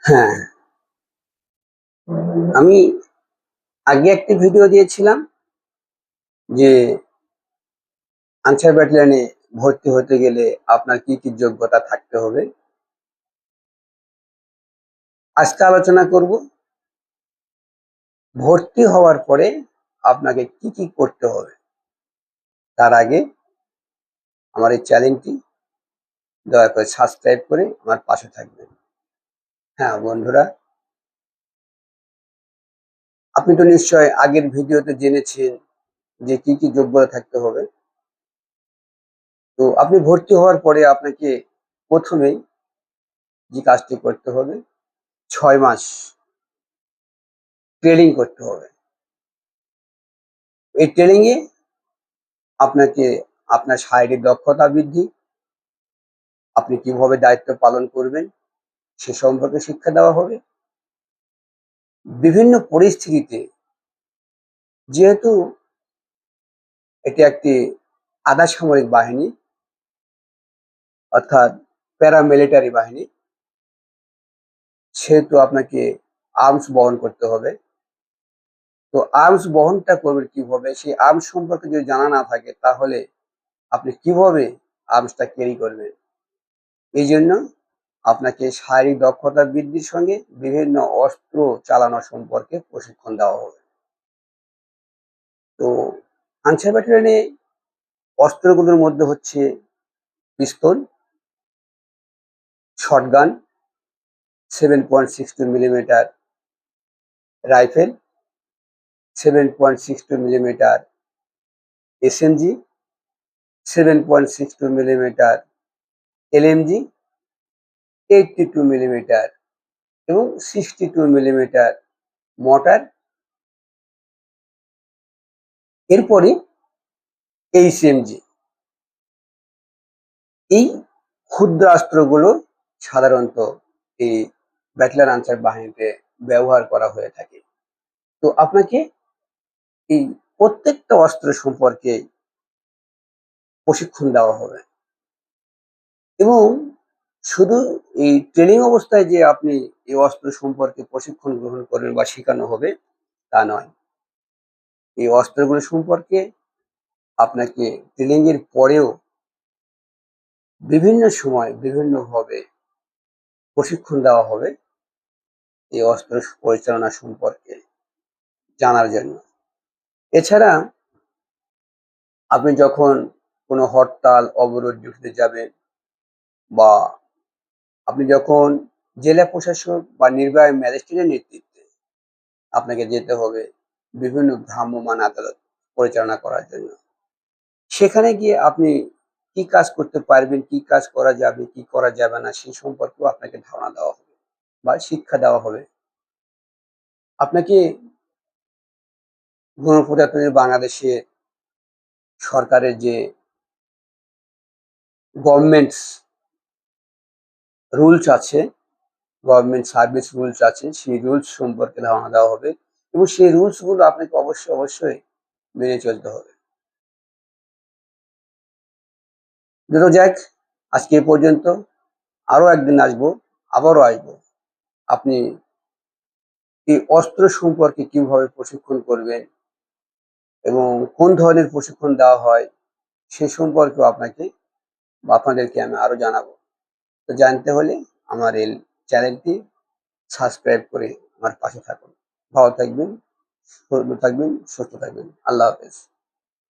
হ্যাঁ, আমি আগে একটি ভিডিও দিয়েছিলাম যে আনসার ব্যাটালিয়নে ভর্তি হতে গেলে আপনার কি কি যোগ্যতা থাকতে হবে। আজকে আলোচনা করব ভর্তি হওয়ার পরে আপনাকে কি কি করতে হবে। তার আগে আমার এই চ্যানেলটি দয়া করে সাবস্ক্রাইব করে আমার পাশে থাকবেন। হ্যাঁ বন্ধুরা, আপনি তো নিশ্চয় আগের ভিডিওতে জেনেছেন যে কি কি যোগ্যতা থাকতে হবে। তো আপনি ভর্তি হওয়ার পরে আপনাকে প্রথমেই যে কাজটি করতে হবে, 6 মাস ট্রেনিং করতে হবে। এই ট্রেনিং এ আপনাকে আপনার শারীরিক দক্ষতা বৃদ্ধি, আপনি কিভাবে দায়িত্ব পালন করবেন সে সম্পর্কে শিক্ষা দেওয়া হবে। বিভিন্ন পরিস্থিতিতে, যেহেতু এটি একটি আধা সামরিক বাহিনী অর্থাৎ প্যারামিলিটারি বাহিনী, সেহেতু আপনাকে আর্মস বহন করতে হবে। তো আর্মস বহনটা করবেন কিভাবে, সেই আর্মস সম্পর্কে যদি জানা না থাকে তাহলে আপনি কিভাবে আর্মসটা ক্যারি করবেন। এই জন্য আপনাকে শারীরিক দক্ষতা বৃদ্ধির সঙ্গে বিভিন্ন অস্ত্র চালানো সম্পর্কে প্রশিক্ষণ দেওয়া হবে। তো আনসার ব্যাটালিয়নে অস্ত্রগুলোর মধ্যে হচ্ছে pistol, shotgun, 7.62 millimetre rifle, 7.62 millimetre SMG, 7.62 millimetre LMG, 82 millimetre এবং 62 মিলিমিটার মর্টার, এরপরে এইচএমজি। এই ক্ষুদ্রাস্ত্রগুলো সাধারণত এই ব্যাটলার আনসার বাহিনীতে ব্যবহার করা হয়ে থাকে। তো আপনাকে এই প্রত্যেকটা অস্ত্র সম্পর্কে প্রশিক্ষণ দেওয়া হবে এবং শুধু এই ট্রেনিং অবস্থায় যে আপনি এই অস্ত্র সম্পর্কে প্রশিক্ষণ গ্রহণ করবেন বা শেখানো হবে তা নয়। এই অস্ত্রগুলো সম্পর্কে আপনাকে ট্রেনিং এর পরেও বিভিন্ন সময় বিভিন্নভাবে প্রশিক্ষণ দেওয়া হবে এই অস্ত্র পরিচালনা সম্পর্কে জানার জন্য। এছাড়া আপনি যখন কোনো হরতাল অবরোধ ডিউটিতে যাবেন বা আপনি যখন জেলা প্রশাসক বা নির্বাহী ম্যাজিস্ট্রেটের নেতৃত্বে আপনাকে যেতে হবে বিভিন্ন ভ্রাম্যমাণ আদালত পরিচালনা করার জন্য, সেখানে গিয়ে আপনি কি কাজ করতে পারবেন, কি কাজ করা যাবে, কি করা যাবে না সেই সম্পর্কেও আপনাকে ধারণা দেওয়া হবে বা শিক্ষা দেওয়া হবে। আপনাকে গণপ্রজাতন্ত্রী বাংলাদেশে সরকারের যে গভর্নমেন্টস রুলস আছে, গভর্নমেন্ট সার্ভিস রুলস আছে, সেই রুলস সম্পর্কে ধারণা দেওয়া হবে এবং সেই রুলস গুলো আপনাকে অবশ্যই মেনে চলতে হবে। যত যাক, আজকে এ পর্যন্ত। আরো একদিন আসবো, আবারও আসবো। আপনি এই অস্ত্র সম্পর্কে কিভাবে প্রশিক্ষণ করবেন এবং কোন ধরনের প্রশিক্ষণ দেওয়া হয় সে সম্পর্কেও আপনাকে বা আপনাদেরকে আমি আরো জানাবো। তো জানতে হলে আমার এই চ্যানেলটি সাবস্ক্রাইব করে আমার পাশে থাকুন। ভালো থাকবেন, সুস্থ থাকবেন। আল্লাহ হাফেজ।